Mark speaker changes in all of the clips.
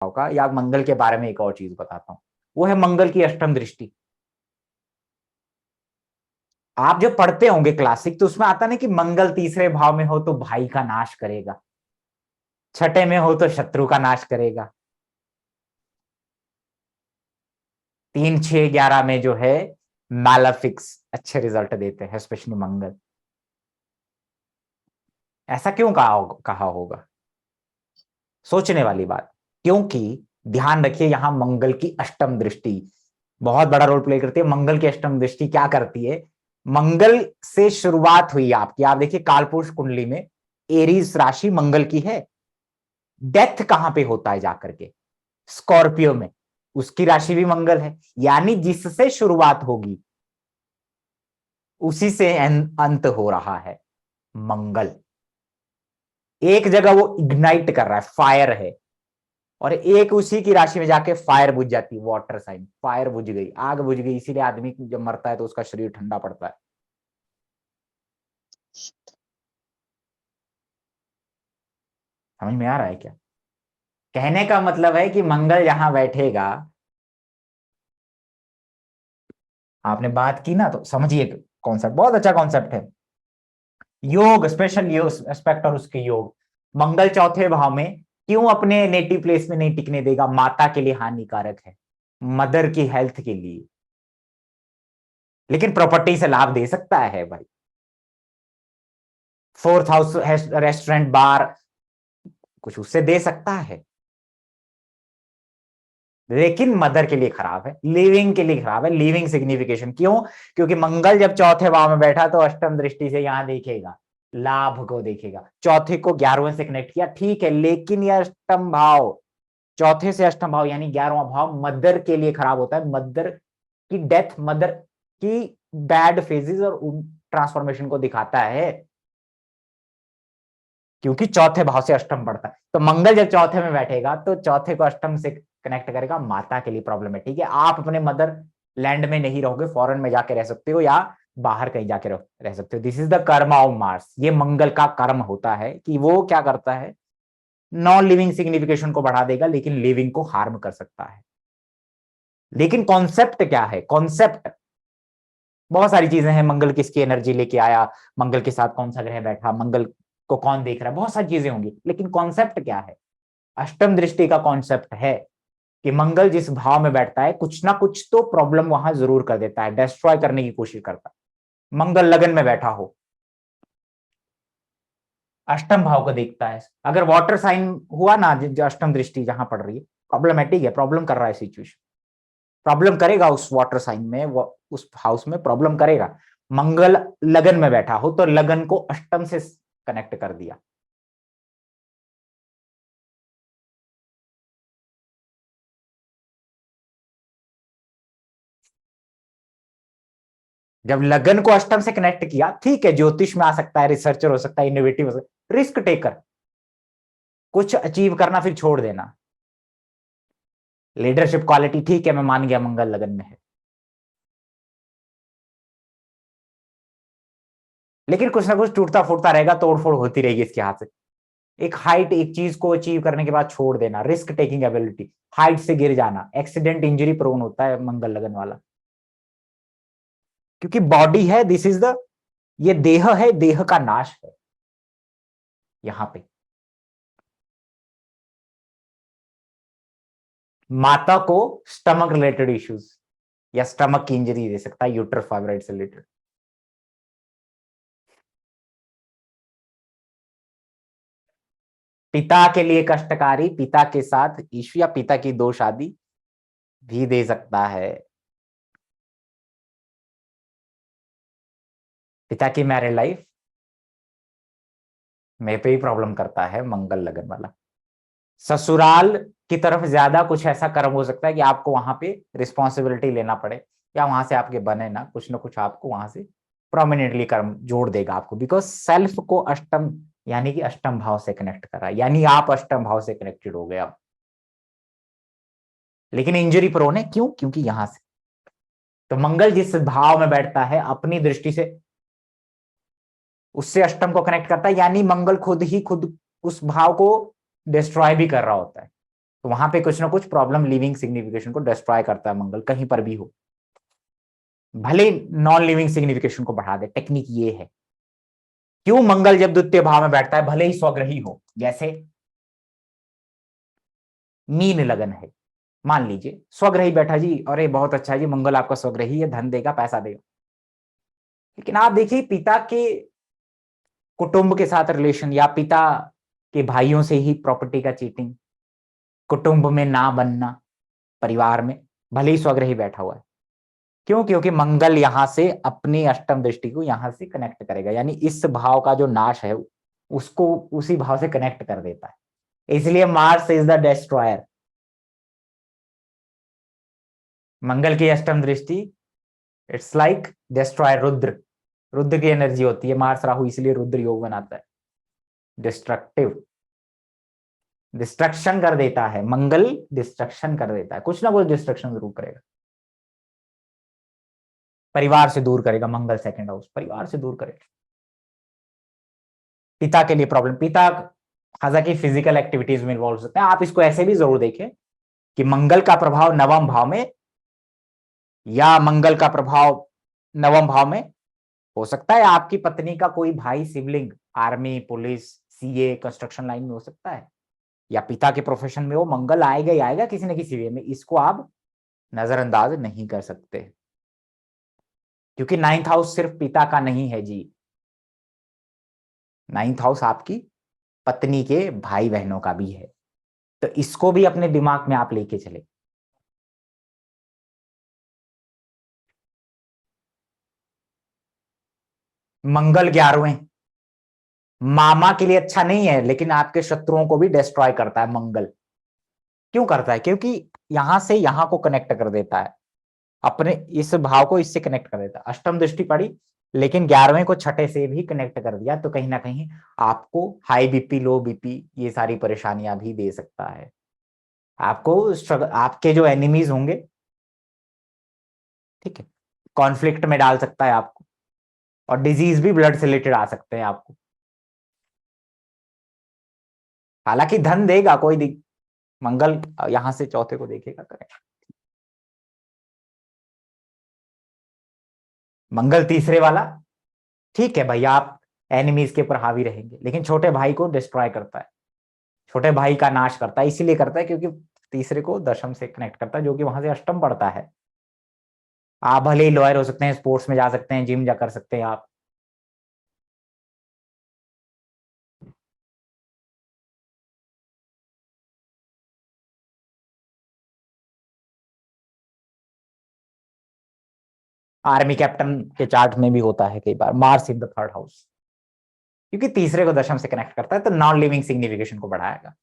Speaker 1: का, या मंगल के बारे में एक और चीज बताता हूं, वो है मंगल की अष्टम दृष्टि। आप जब पढ़ते होंगे क्लासिक तो उसमें आता ना कि मंगल तीसरे भाव में हो तो भाई का नाश करेगा, छठे में हो तो शत्रु का नाश करेगा, 3, 6, 11 में जो है मैलेफिक्स अच्छे रिजल्ट देते हैं, स्पेशली मंगल। ऐसा क्यों कहा होगा? सोचने वाली बात। क्योंकि ध्यान रखिए, यहां मंगल की अष्टम दृष्टि बहुत बड़ा रोल प्ले करती है। मंगल की अष्टम दृष्टि क्या करती है? मंगल से शुरुआत हुई आपकी, आप देखिए कालपुरुष कुंडली में एरीज राशि मंगल की है। डेथ कहां पे होता है जाकर के? स्कॉर्पियो में, उसकी राशि भी मंगल है। यानी जिससे शुरुआत होगी उसी से अंत हो रहा है। मंगल एक जगह वो इग्नाइट कर रहा है, फायर है, और एक उसी की राशि में जाके फायर बुझ जाती है। वाटर साइन, फायर बुझ गई, आग बुझ गई। इसीलिए आदमी जब मरता है तो उसका शरीर ठंडा पड़ता है। समझ में आ रहा है क्या? कहने का मतलब है कि मंगल यहां बैठेगा, आपने बात की ना, तो समझिए कॉन्सेप्ट बहुत अच्छा कॉन्सेप्ट है। योग, स्पेशल योग एस्पेक्ट और उसके योग। मंगल चौथे भाव में क्यों अपने नेटिव प्लेस में नहीं टिकने देगा? माता के लिए हानिकारक है, मदर की हेल्थ के लिए। लेकिन प्रॉपर्टी से लाभ दे सकता है भाई। फोर्थ हाउस, रेस्टोरेंट बार, कुछ उससे दे सकता है। लेकिन मदर के लिए खराब है, लिविंग के लिए खराब है। लिविंग सिग्निफिकेशन क्यों? क्योंकि मंगल जब चौथे भाव में बैठा तो अष्टम दृष्टि से यहां देखेगा, लाभ को देखेगा। चौथे को 11वें से कनेक्ट किया, ठीक है, लेकिन यह अष्टम भाव, चौथे से अष्टम भाव यानी 11वां भाव मदर के लिए खराब होता है। मदर की डेथ, मदर की बैड फेजेस और ट्रांसफॉर्मेशन को दिखाता है, क्योंकि चौथे भाव से अष्टम पड़ता है। तो मंगल जब चौथे में बैठेगा तो चौथे को अष्टम से कनेक्ट करेगा, माता के लिए प्रॉब्लम है। ठीक है, आप अपने मदर लैंड में नहीं रहोगे, फॉरेन में जाके रह सकते हो या बाहर कहीं जाके रह सकते हो। दिस इज द कर्म ऑफ मार्स। ये मंगल का कर्म होता है कि वो क्या करता है, नॉन लिविंग सिग्निफिकेशन को बढ़ा देगा लेकिन लिविंग को हार्म कर सकता है। लेकिन कॉन्सेप्ट क्या है? कॉन्सेप्ट बहुत सारी चीजें हैं। मंगल किसकी एनर्जी लेके आया, मंगल के साथ कौन सा ग्रह बैठा, मंगल को कौन देख रहा है, बहुत सारी चीजें होंगी। लेकिन कॉन्सेप्ट क्या है? अष्टम दृष्टि का कॉन्सेप्ट है कि मंगल जिस भाव में बैठता है कुछ ना कुछ तो प्रॉब्लम वहां जरूर कर देता है, डिस्ट्रॉय करने की कोशिश करता है। मंगल लगन में बैठा हो, अष्टम भाव को देखता है, अगर वाटर साइन हुआ ना, जो अष्टम दृष्टि जहां पड़ रही है, प्रॉब्लमेटिक है, प्रॉब्लम कर रहा है सिचुएशन, प्रॉब्लम करेगा उस वाटर साइन में, उस हाउस में प्रॉब्लम करेगा। मंगल लगन में बैठा हो तो लगन को अष्टम से कनेक्ट कर दिया। जब लगन को अष्टम से कनेक्ट किया, ठीक है, ज्योतिष में आ सकता है, रिसर्चर हो सकता है, इनोवेटिव हो सकता है, रिस्क टेकर, कुछ अचीव करना फिर छोड़ देना, लीडरशिप क्वालिटी, ठीक है, मैं मान गया मंगल लगन में है। लेकिन कुछ ना कुछ टूटता फूटता रहेगा, तोड़फोड़ होती रहेगी इसके हाथ से। एक हाइट, एक चीज को अचीव करने के बाद छोड़ देना, रिस्क टेकिंग एबिलिटी, हाइट से गिर जाना, एक्सीडेंट इंजरी प्रोन होता है मंगल लगन वाला। क्योंकि बॉडी है, दिस इज द, ये देह है, देह का नाश है यहां पे। माता को स्टमक रिलेटेड इश्यूज या स्टमक की इंजरी दे सकता है, यूटर फाइब्राइड से रिलेटेड। पिता के लिए कष्टकारी, पिता के साथ इश्यू या पिता की दो शादी भी दे सकता है। पिता की मैरिड लाइफ में पे ही प्रॉब्लम करता है मंगल लगन वाला। ससुराल की तरफ ज्यादा कुछ ऐसा कर्म हो सकता है कि आपको वहां पे रिस्पॉन्सिबिलिटी लेना पड़े, या वहां से आपके बने ना कुछ आपको वहां से प्रोमिनेंटली कर्म जोड़ देगा आपको, बिकॉज सेल्फ को अष्टम यानी कि अष्टम भाव से कनेक्ट करा, यानी आप अष्टम भाव से कनेक्टेड हो गए अब। लेकिन इंजरी प्रोन है, क्यों? क्योंकि यहां से तो मंगल जिस भाव में बैठता है अपनी दृष्टि से उससे अष्टम को कनेक्ट करता है, यानी मंगल खुद ही खुद उस भाव को डिस्ट्रॉय भी कर रहा होता है। तो वहां पे कुछ ना कुछ प्रॉब्लम लिविंग सिग्निफिकेशन को डिस्ट्रॉय करता है मंगल, कहीं पर भी हो, भले नॉन लिविंग सिग्निफिकेशन को बढ़ा दे। टेक्निक ये है। क्यों मंगल जब द्वितीय भाव में बैठता है, भले ही स्वग्रही हो, जैसे मीन लगन है, मान लीजिए स्वग्रही बैठा जी, अरे बहुत अच्छा है जी, मंगल आपका स्वग्रही है, धन देगा, पैसा देगा। लेकिन आप देखिए पिता के कुटुंब के साथ रिलेशन, या पिता के भाइयों से ही प्रॉपर्टी का चीटिंग, कुटुंब में ना बनना, परिवार में, भले ही स्वग्रही बैठा हुआ है। क्यों? क्योंकि मंगल यहां से अपनी अष्टम दृष्टि को यहां से कनेक्ट करेगा, यानी इस भाव का जो नाश है उसको उसी भाव से कनेक्ट कर देता है। इसलिए मार्स इज द डिस्ट्रॉयर। मंगल की अष्टम दृष्टि, it's like destroyer, Rudra, Rudra की एनर्जी होती है मार्स राहु, इसलिए रुद्र योग बनाता है। डिस्ट्रक्टिव, डिस्ट्रक्शन कर देता है मंगल, डिस्ट्रक्शन कर देता है, कुछ ना कुछ डिस्ट्रक्शन जरूर करेगा। परिवार से दूर करेगा मंगल, सेकंड हाउस परिवार से दूर करेगा। पिता के लिए प्रॉब्लम, पिता हालांकि फिजिकल एक्टिविटीज में इन्वॉल्व हो सकते हैं। आप इसको ऐसे भी जरूर देखें कि मंगल का प्रभाव नवम भाव में, या मंगल का प्रभाव नवम भाव में हो सकता है आपकी पत्नी का कोई भाई sibling army, police, CA, construction line में हो सकता है, या पिता के प्रोफेशन में वो मंगल आएगा ही आएगा किसी न किसी वे में। इसको आप नजरअंदाज नहीं कर सकते, क्योंकि नाइन्थ हाउस सिर्फ पिता का नहीं है जी, नाइन्थ हाउस आपकी पत्नी के भाई बहनों का भी है। तो इसको भी अपने दिमाग में आप लेके चले। मंगल 11वें, मामा के लिए अच्छा नहीं है, लेकिन आपके शत्रुओं को भी डिस्ट्रॉय करता है मंगल। क्यों करता है? क्योंकि यहां से यहां को कनेक्ट कर देता है, अपने इस भाव को इससे कनेक्ट कर देता है। अष्टम दृष्टि पड़ी, लेकिन 11वें को छठे से भी कनेक्ट कर दिया, तो कहीं ना कहीं आपको हाई बीपी, लो बीपी, ये सारी परेशानियां भी दे सकता है। आपको आपके जो एनिमीज होंगे, ठीक है, कॉन्फ्लिक्ट में डाल सकता है आपको, और डिजीज भी ब्लड से रिलेटेड आ सकते हैं आपको। हालांकि धन देगा, मंगल यहां से चौथे को देखेगा, करेक्ट। मंगल तीसरे वाला, ठीक है भाई, आप एनिमीज के ऊपर हावी रहेंगे, लेकिन छोटे भाई को डिस्ट्रॉय करता है, छोटे भाई का नाश करता है। इसीलिए करता है क्योंकि तीसरे को दशम से कनेक्ट करता है, जो कि वहां से अष्टम पड़ता है। आप भले ही लॉयर हो सकते हैं, स्पोर्ट्स में जा सकते हैं, जिम जा कर सकते हैं आप। आर्मी कैप्टन के चार्ट में भी होता है कई बार Mars in the third house, क्योंकि तीसरे को दशम से कनेक्ट करता है, तो नॉन लिविंग सिग्निफिकेशन को बढ़ाएगा।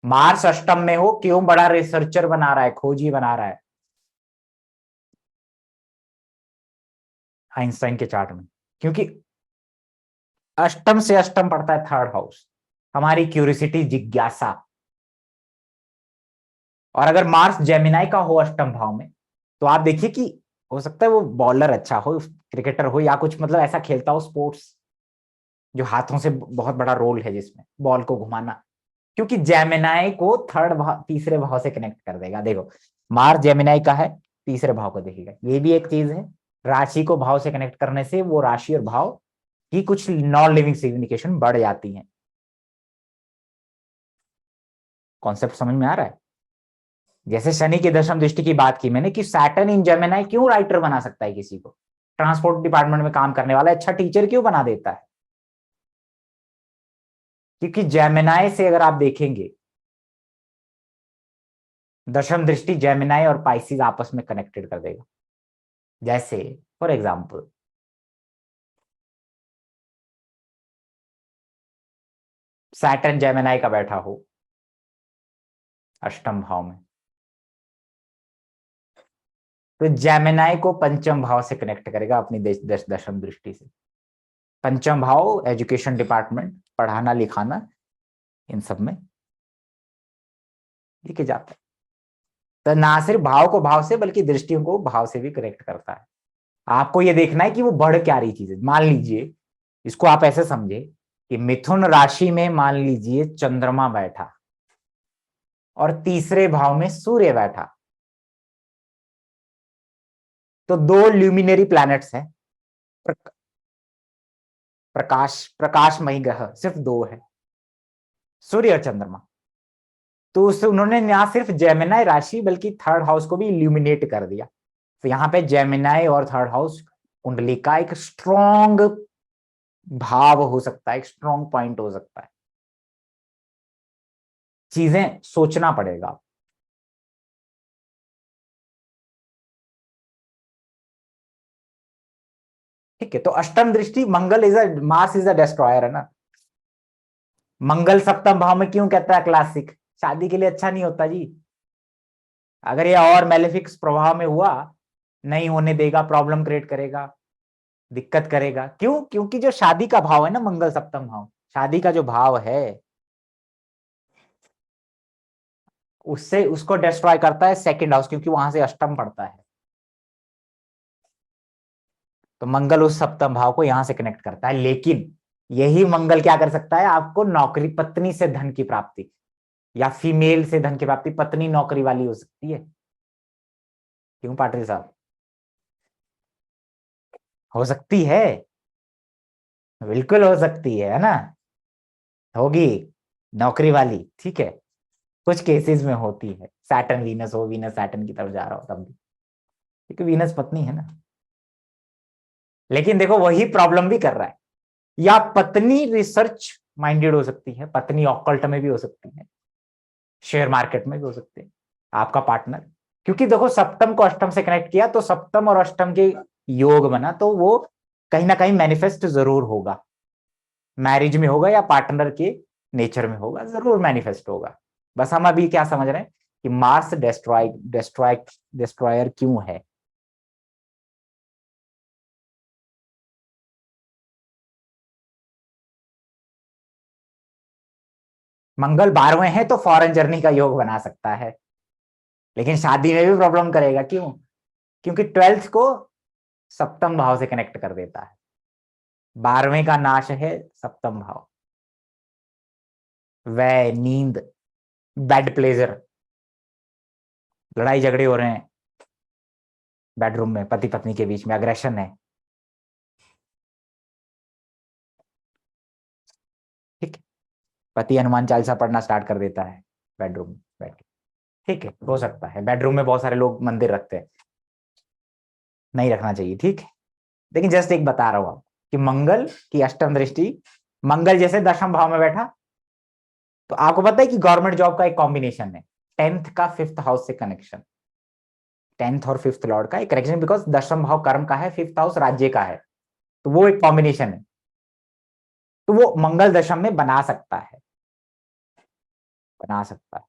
Speaker 1: मार्स अष्टम में हो, क्यों बड़ा रिसर्चर बना रहा है, खोजी बना रहा है आइंस्टाइन के चार्ट में? क्योंकि अष्टम से अष्टम पड़ता है थर्ड हाउस, हमारी क्यूरियोसिटी, जिज्ञासा। और अगर मार्स जेमिनाई का हो अष्टम भाव में, तो आप देखिए कि हो सकता है वो बॉलर अच्छा हो, क्रिकेटर हो, या कुछ मतलब ऐसा खेलता हो स्पोर्ट्स जो हाथों से बहुत बड़ा रोल है, जिसमें बॉल को घुमाना। क्योंकि जेमिनाई को थर्ड भाव, तीसरे भाव से कनेक्ट कर देगा। देखो, मार्स जेमिनाई का है, तीसरे भाव को देखेगा, ये भी एक चीज है। राशि को भाव से कनेक्ट करने से वो राशि और भाव की कुछ नॉन लिविंग सिग्निफिकेशन बढ़ जाती है। कॉन्सेप्ट समझ में आ रहा है? जैसे शनि की दशम दृष्टि की बात की मैंने, कि सैटर्न इन जेमिनाई क्यों राइटर बना सकता है किसी को, ट्रांसपोर्ट डिपार्टमेंट में काम करने वाला अच्छा टीचर क्यों बना देता है? क्योंकि जेमिनाई से अगर आप देखेंगे, दशम दृष्टि जेमिनाई और पाइसिस आपस में कनेक्टेड कर देगा। जैसे फॉर एग्जाम्पल, सैटर्न जेमिनाई का बैठा हो अष्टम भाव में, तो जेमिनाई को पंचम भाव से कनेक्ट करेगा अपनी दशम दृष्टि से। पंचम भाव एजुकेशन डिपार्टमेंट, पढ़ाना लिखाना, इन सब में लेके जाता है। तो ना सिर्फ भाव को भाव से, बल्कि दृष्टियों को भाव से भी कनेक्ट करता है। आपको ये देखना है कि वो बढ़ क्या रही चीज है। मान लीजिए, इसको आप ऐसे समझे कि मिथुन राशि में मान लीजिए चंद्रमा बैठा और तीसरे भाव में सूर्य बैठा, तो दो ल्यूमिनरी प्लैनेट्स हैं, प्रकाशमयी ग्रह सिर्फ दो है, सूर्य और चंद्रमा। तो उससे उन्होंने ना सिर्फ जेमिनाई राशि बल्कि थर्ड हाउस को भी इल्यूमिनेट कर दिया। तो यहाँ पे जेमिनाई और थर्ड हाउस कुंडली का एक स्ट्रॉन्ग भाव हो सकता है, एक स्ट्रॉन्ग पॉइंट हो सकता है। चीजें सोचना पड़ेगा। ठीक है, तो अष्टम दृष्टि, Mangal is a Mars is a destroyer है ना। मंगल सप्तम भाव में क्यों कहता है क्लासिक, शादी के लिए अच्छा नहीं होता जी। अगर ये और मेलेफिक्स प्रभाव में हुआ, नहीं होने देगा, प्रॉब्लम क्रिएट करेगा, दिक्कत करेगा। क्यों? क्योंकि जो शादी का भाव है ना, मंगल सप्तम भाव, शादी का जो भाव है, उससे उसको डिस्ट्रॉय करता है सेकंड हाउस, क्योंकि वहां से अष्टम पड़ता है। तो मंगल उस सप्तम भाव को यहां से कनेक्ट करता है। लेकिन यही मंगल क्या कर सकता है, आपको नौकरी, पत्नी से धन की प्राप्ति, या फीमेल से धन की प्राप्ति, पत्नी नौकरी वाली हो सकती है। क्यों पाटिल साहब? हो सकती है, बिल्कुल हो सकती है ना, होगी नौकरी वाली। ठीक है, कुछ केसेस में होती है, सैटर्न वीनस हो, वीनस सैटर्न की तरफ जा रहा हो तब भी, क्योंकि वीनस पत्नी है ना। लेकिन देखो वही प्रॉब्लम भी कर रहा है। या पत्नी रिसर्च माइंडेड हो सकती है, पत्नी ऑकल्ट में भी हो सकती है, शेयर मार्केट में भी हो सकते हैं, आपका पार्टनर। क्योंकि देखो सप्तम को अष्टम से कनेक्ट किया, तो सप्तम और अष्टम के योग बना, तो वो कहीं ना कहीं मैनिफेस्ट जरूर होगा, मैरिज में होगा या पार्टनर के नेचर में होगा, जरूर मैनिफेस्ट होगा। बस हम अभी क्या समझ रहे हैं कि मार्स डिस्ट्रॉयर क्यों है। मंगल 12वें है तो फॉरेन जर्नी का योग बना सकता है, लेकिन शादी में भी प्रॉब्लम करेगा। क्यों? क्योंकि ट्वेल्थ को सप्तम भाव से कनेक्ट कर देता है, 12वें का नाश है सप्तम भाव। वह नींद, बेड प्लेजर, लड़ाई झगड़े हो रहे हैं बेडरूम में, पति पत्नी के बीच में अग्रेशन है। ठीक है, पति हनुमान चालीसा पढ़ना स्टार्ट कर देता है बेडरूम में बैठ के। ठीक है, हो सकता है, बेडरूम में बहुत सारे लोग मंदिर रखते हैं, नहीं रखना चाहिए। ठीक है, लेकिन जस्ट एक बता रहा हूं आपको कि मंगल की अष्टम दृष्टि, मंगल जैसे दशम भाव में बैठा, तो आपको पता है कि गवर्नमेंट जॉब का एक कॉम्बिनेशन है, टेंथ का फिफ्थ हाउस से कनेक्शन, टेंथ और फिफ्थ लॉर्ड का एक कनेक्शन, बिकॉज दशम भाव कर्म का है, फिफ्थ हाउस राज्य का है, तो वो एक कॉम्बिनेशन है। तो वो मंगल दशम में बना सकता है, बना सकता है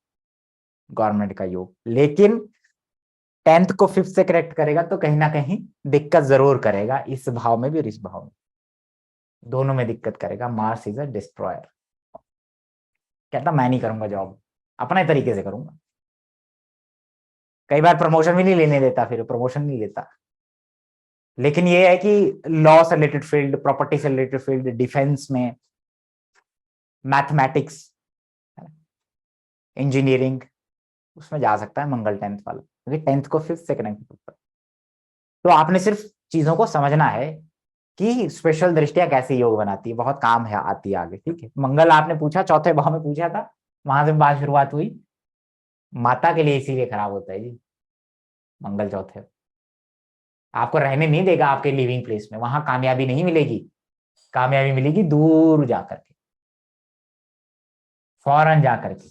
Speaker 1: गवर्नमेंट का योग। लेकिन टेंथ को फिफ्थ से कनेक्ट करेगा तो कहीं ना कहीं दिक्कत जरूर करेगा, इस भाव में भी और इस भाव में, दोनों में दिक्कत करेगा। Mars is a destroyer. कहता मैं नहीं करूंगा जॉब, अपने तरीके से करूंगा। कई बार प्रमोशन भी नहीं लेने देता, फिर प्रमोशन नहीं लेता। लेकिन ये है कि लॉ से रिलेटेड फील्ड, प्रॉपर्टी से रिलेटेड फील्ड, डिफेंस में, मैथमेटिक्स, इंजीनियरिंग, उसमें जा सकता है मंगल टेंथ वाला, क्योंकि टेंथ को फिफ्थ से कनेक्ट होता है। तो आपने सिर्फ चीजों को समझना है कि स्पेशल दृष्टियां कैसे योग बनाती है, बहुत काम है, आती है आगे। ठीक है, मंगल आपने पूछा चौथे भाव में पूछा था, वहां से बात शुरुआत हुई। माता के लिए इसीलिए खराब होता है जी मंगल चौथे, आपको रहने नहीं देगा आपके लिविंग प्लेस में, वहां कामयाबी नहीं मिलेगी। कामयाबी मिलेगी दूर जाकर के, फॉरेन जाकर के।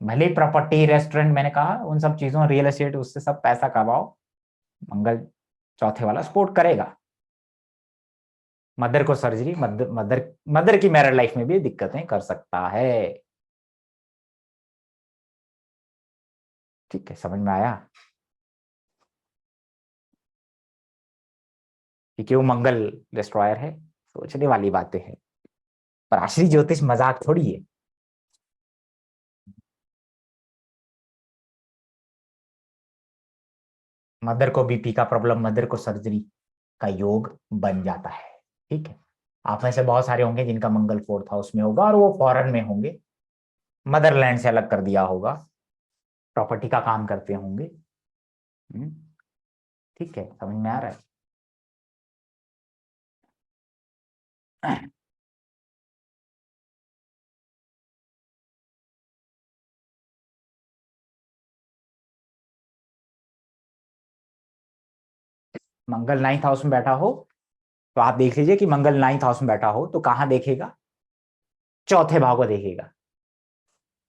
Speaker 1: भले प्रॉपर्टी, रेस्टोरेंट, मैंने कहा उन सब चीजों, रियल एस्टेट, उससे सब पैसा कमाओ, मंगल चौथे वाला सपोर्ट करेगा। मदर को सर्जरी, मदर मदर मदर की मैरिड लाइफ में भी दिक्कतें कर सकता है। ठीक है, समझ में आया कि क्यों मंगल डिस्ट्रॉयर है? सोचने वाली बातें हैं, पर आश्री ज्योतिष मजाक थोड़ी है। मदर को बीपी का प्रॉब्लम, मदर को सर्जरी का योग बन जाता है। ठीक है, आप में से बहुत सारे होंगे जिनका मंगल 4th हाउस में होगा और वो फॉरेन में होंगे, मदरलैंड से अलग कर दिया होगा, प्रॉपर्टी का काम करते होंगे। हम्म, ठीक है, समझ में आ रहा है। मंगल 9th हाउस में बैठा हो तो आप देख लीजिए कि मंगल 9th हाउस में बैठा हो तो कहाँ देखेगा, चौथे भाव को देखेगा।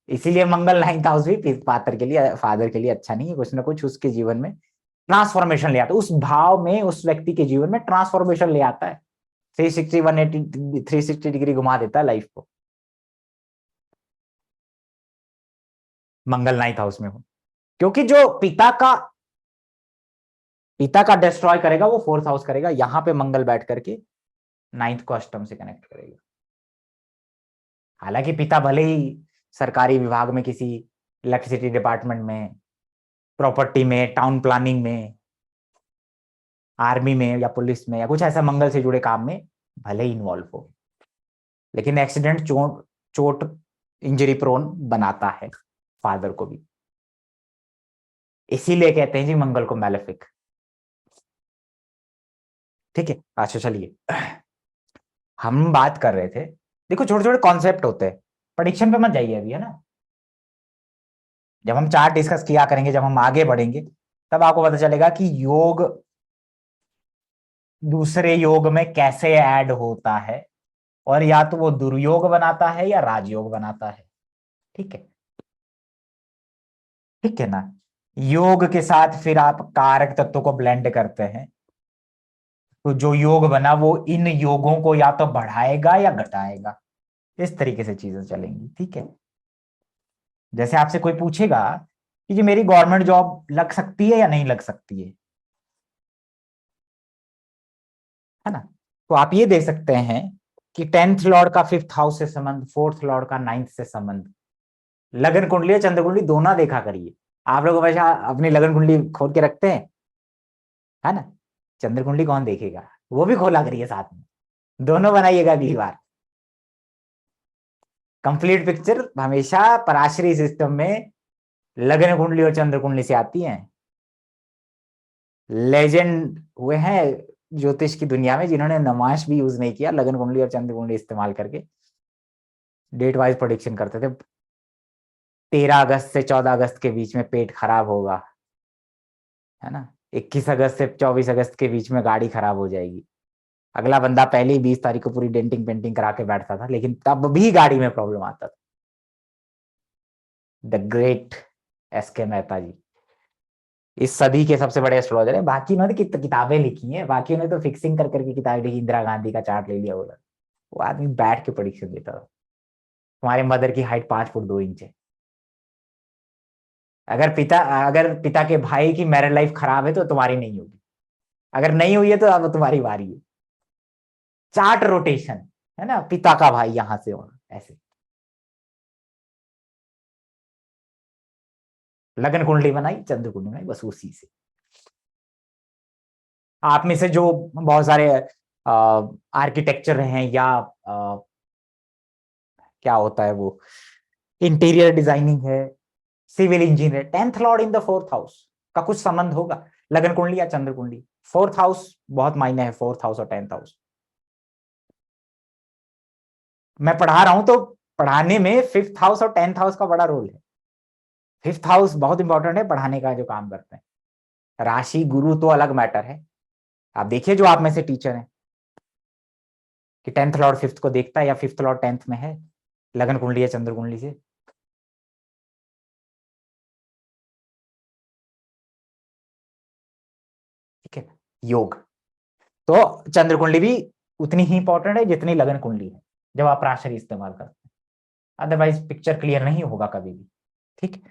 Speaker 1: इसीलिए मंगल 9th हाउस भी फादर के लिए, फादर के लिए अच्छा नहीं है। कुछ ना कुछ उसके जीवन में ट्रांसफॉर्मेशन ले आता है, उस भाव में उस व्यक्ति के जीवन में ट्रांसफॉर्मेशन ले आता है। 360 180 360 डिग्री घुमा देता है लाइफ को, मंगल 9th हाउस में हो। क्योंकि जो पिता का डिस्ट्रॉय करेगा वो 4th हाउस करेगा, यहां पे मंगल बैठ करके 9th को अष्टम से कनेक्ट करेगा। हालांकि पिता भले ही सरकारी विभाग में, किसी इलेक्ट्रिसिटी डिपार्टमेंट में, प्रॉपर्टी में, टाउन प्लानिंग में, आर्मी में या पुलिस में या कुछ ऐसा मंगल से जुड़े काम में भले ही इन्वॉल्व हो, लेकिन एक्सीडेंट, चोट चोट इंजरी प्रोन बनाता है फादर को भी। इसीलिए कहते हैं जी मंगल को मैलेफिक। ठीक है, अच्छा चलिए, हम बात कर रहे थे, देखो छोटे छोटे कॉन्सेप्ट होते हैं, प्रेडिक्शन पे मत जाइए अभी, है ना। जब हम चार्ट डिस्कस किया करेंगे, जब हम आगे बढ़ेंगे, तब आपको पता चलेगा कि योग दूसरे योग में कैसे ऐड होता है, और या तो वो दुर्योग बनाता है या राजयोग बनाता है। ठीक है, ठीक है ना। योग के साथ फिर आप कारक तत्वों को ब्लेंड करते हैं, तो जो योग बना वो इन योगों को या तो बढ़ाएगा या घटाएगा। इस तरीके से चीजें चलेंगी। ठीक है, जैसे आपसे कोई पूछेगा कि जी मेरी गवर्नमेंट जॉब लग सकती है या नहीं लग सकती है ना, तो आप ये देख सकते हैं कि 10th लॉर्ड का 5th हाउस से संबंध, 4th लॉर्ड का 9th से संबंध। लगन कुंडली और चंद्र कुंडली दोनों देखा करिए। आप लोग हमेशा अपनी लगन कुंडली खोल के रखते हैं, है ना। चंद्र कुंडली कौन देखेगा, वो भी खोला करिए साथ में, दोनों बनाइएगा अगली बार। कंप्लीट पिक्चर हमेशा पराशरी सिस्टम में लगन कुंडली और चंद्र कुंडली से आती हैं। लेजेंड हुए हैं ज्योतिष की दुनिया में जिन्होंने नमाश भी यूज नहीं किया, लगन कुंडली और चंद्र कुंडली इस्तेमाल करके डेट वाइज प्रोडिक्शन करते थे। 13 अगस्त से 14 अगस्त के बीच में पेट खराब होगा, है ना। 21 अगस्त से 24 अगस्त के बीच में गाड़ी खराब हो जाएगी। अगला बंदा पहले ही 20 तारीख को पूरी डेंटिंग पेंटिंग करा के बैठता था, लेकिन तब भी गाड़ी में प्रॉब्लम आता था। द ग्रेट एस के मेहता जी इस सदी के सबसे बड़े एस्ट्रोलॉजर है। बाकी उन्होंने किताबें लिखी हैं, बाकी उन्होंने तो फिक्सिंग कर करके किताबें लिखी, इंदिरा गांधी का चार्ट ले लिया, बोला वो आदमी बैठ के प्रेडिक्शन देता था। तुम्हारे मदर की हाइट 5 फुट 2 इंच है। अगर पिता के भाई की मैरिड लाइफ खराब है तो तुम्हारी नहीं होगी, अगर नहीं हुई है तो अब तुम्हारी बारी है। चार्ट रोटेशन, है ना, पिता का भाई यहां से होना ऐसे। लगन कुंडली बनाई, चंद्र कुंडली बनाई, बस उसी से। आप में से जो बहुत सारे आर्किटेक्चर हैं या क्या होता है वो, इंटीरियर डिजाइनिंग है, civil engineer, 10th lord in the 4th house का कुछ संबंध होगा लगन कुंडली या चंद्र कुंडली। 4th हाउस बहुत मायने है, 4th हाउस और 10th हाउस। मैं पढ़ा रहा हूं तो पढ़ाने में 5th हाउस और 10th हाउस का बड़ा रोल है। 5th हाउस बहुत इंपॉर्टेंट है पढ़ाने का, जो काम करते हैं। राशि गुरु तो अलग मैटर है। आप देखिए जो आप में से टीचर हैं कि 10th लॉर्ड 5th को देखता है या 5th लॉर्ड 10th में है, लगन कुंडली या चंद्र कुंडली से। ठीक है, योग तो चंद्र कुंडली भी उतनी ही इंपॉर्टेंट है जितनी लगन कुंडली है, जब आप राशि इस्तेमाल करते हैं। अदरवाइज पिक्चर क्लियर नहीं होगा कभी भी। ठीक।